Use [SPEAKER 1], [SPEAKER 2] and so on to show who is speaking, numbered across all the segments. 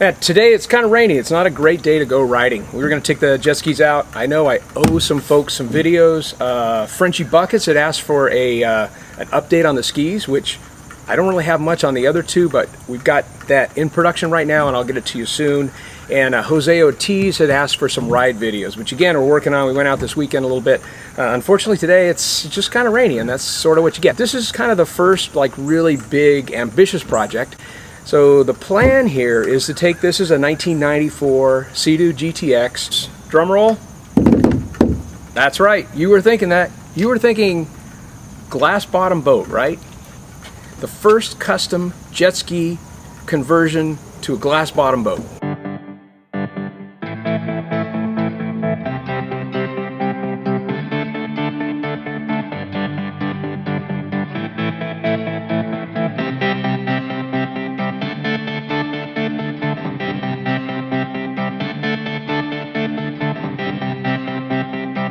[SPEAKER 1] Yeah, today it's kind of rainy. It's not a great day to go riding. We were going to take the jet skis out. I know I owe some folks some videos. Frenchy Buckets had asked for an update on the skis, which I don't really have much on the other two, but we've got that in production right now, and I'll get it to you soon. And Jose Ortiz had asked for some ride videos, which again we're working on. We went out this weekend a little bit. Unfortunately today it's just kind of rainy, and that's sort of what you get. This is kind of the first like really big ambitious project. So the plan here is to take this as a 1994 SeaDoo GTX. Drum roll. That's right. You were thinking that. You were thinking glass bottom boat, right? The first custom jet ski conversion to a glass bottom boat.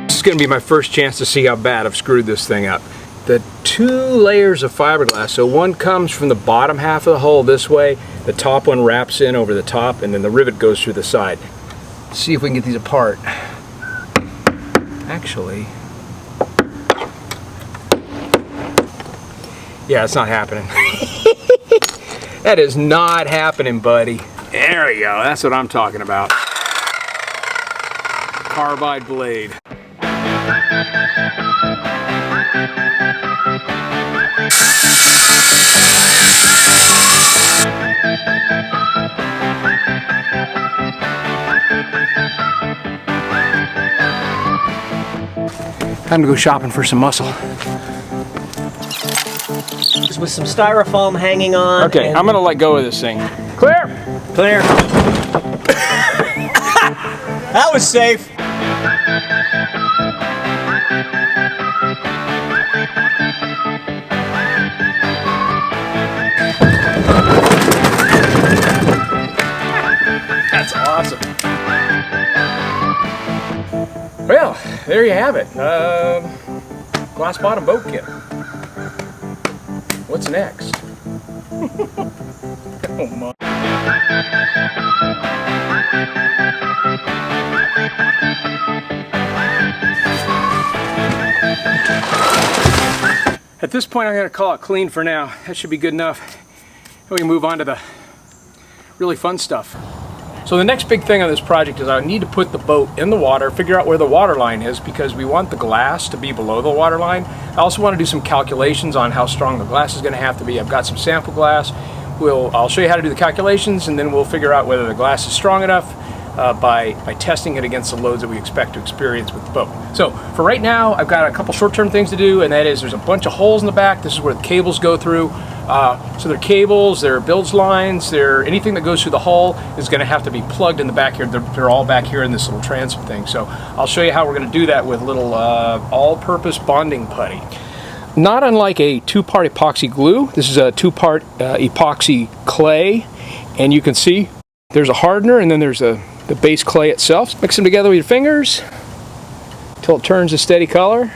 [SPEAKER 1] This is going to be my first chance to see how bad I've screwed this thing up. The two layers of fiberglass, so one comes from the bottom half of the hull this way, the top one wraps in over the top, and then the rivet goes through the side. Let's see if we can get these apart. Actually, yeah, it's not happening. That is not happening, buddy. There we go, that's what I'm talking about. Carbide blade. Time to go shopping for some muscle.
[SPEAKER 2] With some styrofoam hanging on.
[SPEAKER 1] Okay, I'm gonna let go of this thing. Clear!
[SPEAKER 2] Clear. That was safe.
[SPEAKER 1] That's awesome. Well, there you have it. Glass bottom boat kit. What's next? Oh my. At this point, I'm going to call it clean for now. That should be good enough. And we can move on to the really fun stuff. So the next big thing on this project is I need to put the boat in the water, figure out where the water line is, because we want the glass to be below the water line. I also want to do some calculations on how strong the glass is going to have to be. I've got some sample glass. I'll show you how to do the calculations, and then we'll figure out whether the glass is strong enough by testing it against the loads that we expect to experience with the boat. So for right now, I've got a couple short-term things to do, and that is there's a bunch of holes in the back. This is where the cables go through. So they're cables, they're bilge lines, anything that goes through the hull is going to have to be plugged in the back here. They're all back here in this little transom thing. So I'll show you how we're going to do that with little all-purpose bonding putty. Not unlike a two-part epoxy glue, this is a two-part epoxy clay, and you can see there's a hardener and then there's the base clay itself. Mix them together with your fingers until it turns a steady color.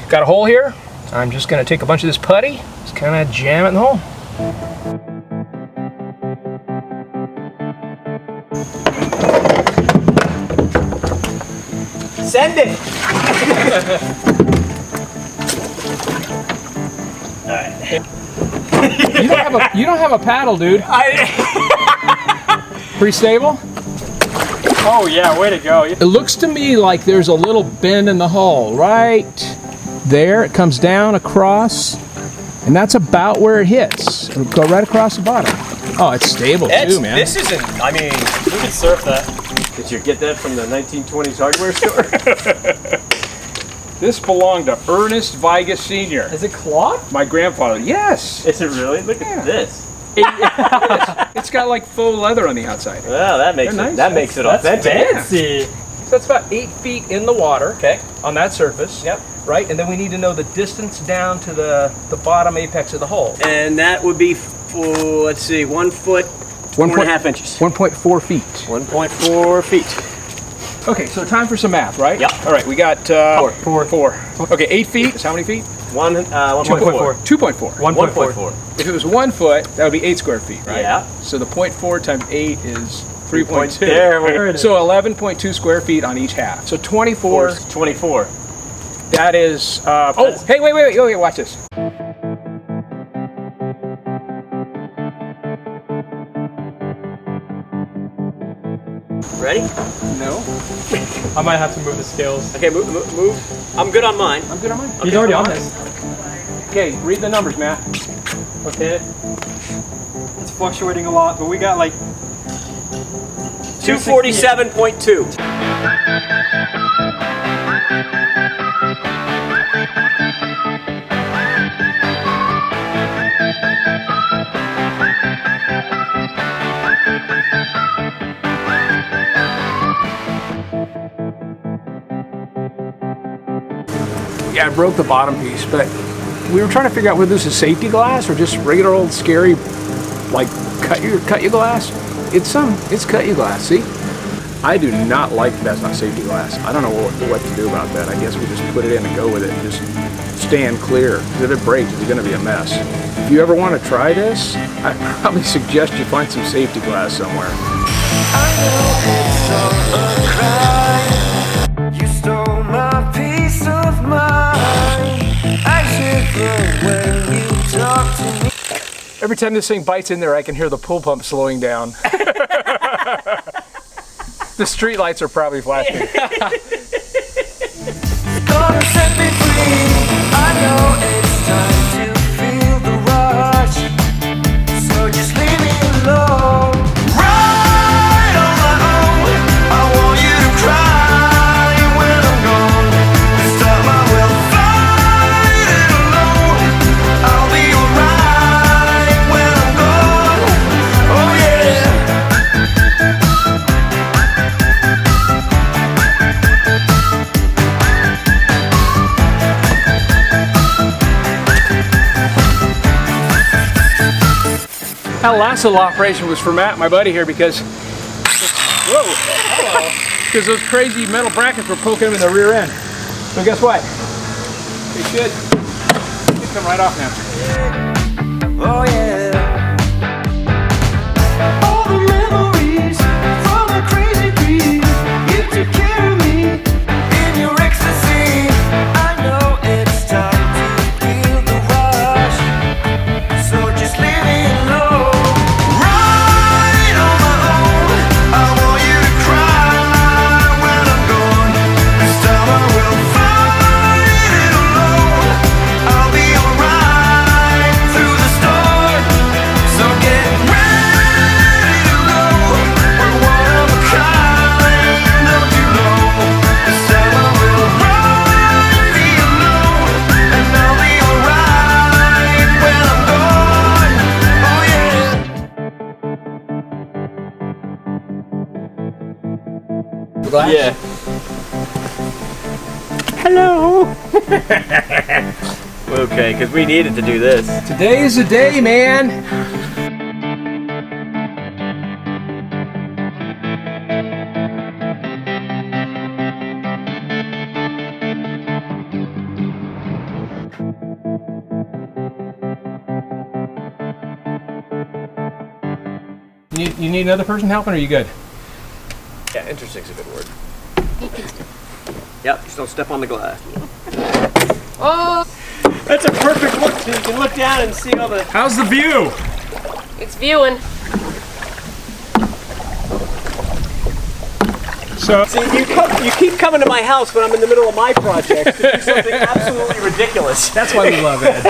[SPEAKER 1] Got a hole here. I'm just going to take a bunch of this putty, just kind of jam it in the hole.
[SPEAKER 2] Send it!
[SPEAKER 1] You don't have a paddle, dude. Pretty stable?
[SPEAKER 2] Oh yeah, way to go.
[SPEAKER 1] It looks to me like there's a little bend in the hull right there. It comes down across, and that's about where it hits. It'll go right across the bottom. Oh, it's stable too, man.
[SPEAKER 2] This isn't, I mean, you can surf that. Did you get that from the 1920s hardware store?
[SPEAKER 1] This belonged to Ernest Vigas Sr.
[SPEAKER 2] Is it cloth?
[SPEAKER 1] My grandfather. Yes.
[SPEAKER 2] Is it really? Look at this.
[SPEAKER 1] It's got like faux leather on the outside.
[SPEAKER 2] Well, that makes it authentic.
[SPEAKER 1] Fancy. So that's about 8 feet in the water. Okay. On that surface.
[SPEAKER 2] Yep.
[SPEAKER 1] Right, and then we need to know the distance down to the bottom apex of the hull.
[SPEAKER 2] And that would be, let's see, 1 foot, 4.5 inches.
[SPEAKER 1] 1.4 feet.
[SPEAKER 2] 1.4 feet.
[SPEAKER 1] Okay, so time for some math, right?
[SPEAKER 2] Yeah.
[SPEAKER 1] All right, we got
[SPEAKER 2] Four.
[SPEAKER 1] Okay, 8 feet. How many feet?
[SPEAKER 2] 1.4.
[SPEAKER 1] 2.4.
[SPEAKER 2] 1.4.
[SPEAKER 1] If it was 1 foot, that would be 8 square feet, right?
[SPEAKER 2] Yeah.
[SPEAKER 1] So the 0.4 times 8 is 3.2.
[SPEAKER 2] There it is.
[SPEAKER 1] So 11.2 square feet on each half. So 24.
[SPEAKER 2] 24.
[SPEAKER 1] That is. Oh, hey, wait, watch this.
[SPEAKER 2] Ready?
[SPEAKER 1] No.
[SPEAKER 3] I might have to move the scales.
[SPEAKER 2] Okay, move. I'm good on mine.
[SPEAKER 1] I'm good on mine.
[SPEAKER 3] He's already on this.
[SPEAKER 1] Okay, read the numbers, Matt.
[SPEAKER 3] Okay. It's fluctuating a lot, but we got like
[SPEAKER 2] 247.2.
[SPEAKER 1] Yeah, I broke the bottom piece, but we were trying to figure out whether this is safety glass or just regular old scary, like cut you glass. It's cut you glass. See, I do not like that's not safety glass. I don't know what to do about that. I guess we just put it in and go with it and just stand clear. Because if it breaks, it's going to be a mess. If you ever want to try this, I probably suggest you find some safety glass somewhere.
[SPEAKER 4] I know it's all a crime. You stole my peace of mind. I shiver when you talk to me.
[SPEAKER 1] Every time this thing bites in there, I can hear the pool pump slowing down. The street lights are probably flashing.
[SPEAKER 4] Gonna set me free. I know it's time to feel the rush. So just leave me alone. Right on my own. I want you to cry when I'm gone. This time I will fight it alone. I'll be alright when I'm gone. Oh yeah.
[SPEAKER 1] That last little operation was for Matt, my buddy here, because because those crazy metal brackets were poking him in the rear end. So guess what? They should come right off now.
[SPEAKER 4] Oh yeah. All the memories from a crazy dream. You took care of me in your ecstasy. I know it's time to feel the rush. So just leave me alone. Right on my own. I want you to cry when I'm gone. This time I will fight it alone. I'll be alright through the storm. So get ready to go. We're one of a kind, don't you know? This time I will ride be alone, and I'll be alright when I'm gone. Oh yeah.
[SPEAKER 2] Yeah.
[SPEAKER 1] Hello.
[SPEAKER 2] Okay, because we needed to do this.
[SPEAKER 1] Today is the day, man. You need another person helping, or are you good?
[SPEAKER 2] Yeah, interesting's a good word. Yep, just don't step on the glass.
[SPEAKER 5] Oh,
[SPEAKER 2] That's a perfect look, so you can look down and see all the...
[SPEAKER 1] How's the view?
[SPEAKER 5] it's viewing.
[SPEAKER 1] So
[SPEAKER 2] See, you keep coming to my house when I'm in the middle of my project to do something absolutely ridiculous.
[SPEAKER 1] that's why we love Ed.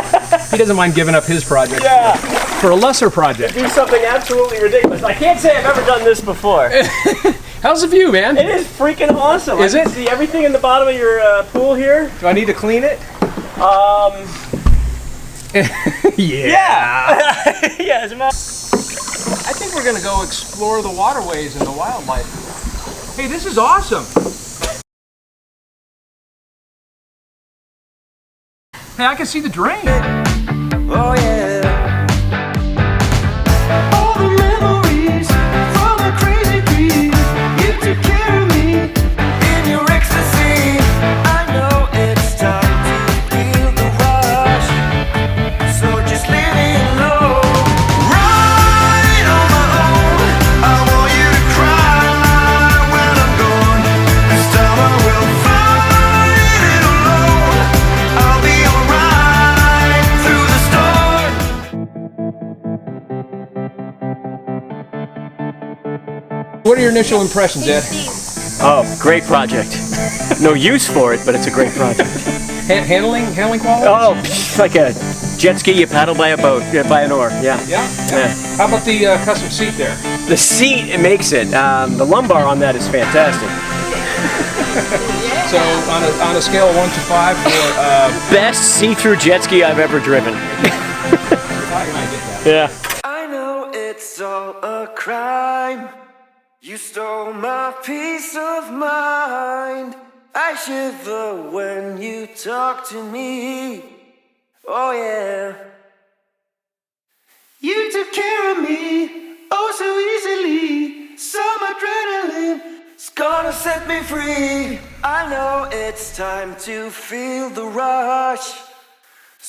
[SPEAKER 1] He doesn't mind giving up his project
[SPEAKER 2] Yeah,
[SPEAKER 1] for a lesser project.
[SPEAKER 2] do something absolutely ridiculous. I can't say I've ever done this before.
[SPEAKER 1] How's the view, man?
[SPEAKER 2] It is freaking awesome.
[SPEAKER 1] Is
[SPEAKER 2] I can
[SPEAKER 1] it?
[SPEAKER 2] see everything in the bottom of your pool here.
[SPEAKER 1] Do I need to clean it?
[SPEAKER 2] Yeah. Yeah, as a matter.
[SPEAKER 1] I think we're gonna go explore the waterways and the wildlife. Hey, this is awesome. Hey, I can see the drain.
[SPEAKER 4] Oh yeah. All the memories from a crazy dream. You took care of me in your ecstasy. I know it's time to feel the rush.
[SPEAKER 1] what are your initial impressions, Ed?
[SPEAKER 2] Oh, great project. No use for it, but it's a great project.
[SPEAKER 1] Handling quality?
[SPEAKER 2] Oh, it's like a jet ski you paddle by a boat, by an oar. Yeah.
[SPEAKER 1] Yeah. How about the custom seat there?
[SPEAKER 2] The seat, it makes it. The lumbar on that is fantastic.
[SPEAKER 1] So on a scale of 1 to 5 for
[SPEAKER 2] Best see-through jet ski I've ever driven. Yeah.
[SPEAKER 4] I know it's all a crime. You stole my peace of mind. I shiver when you talk to me. Oh yeah. You took care of me, oh so easily. Some adrenaline's gonna set me free. I know it's time to feel the rush.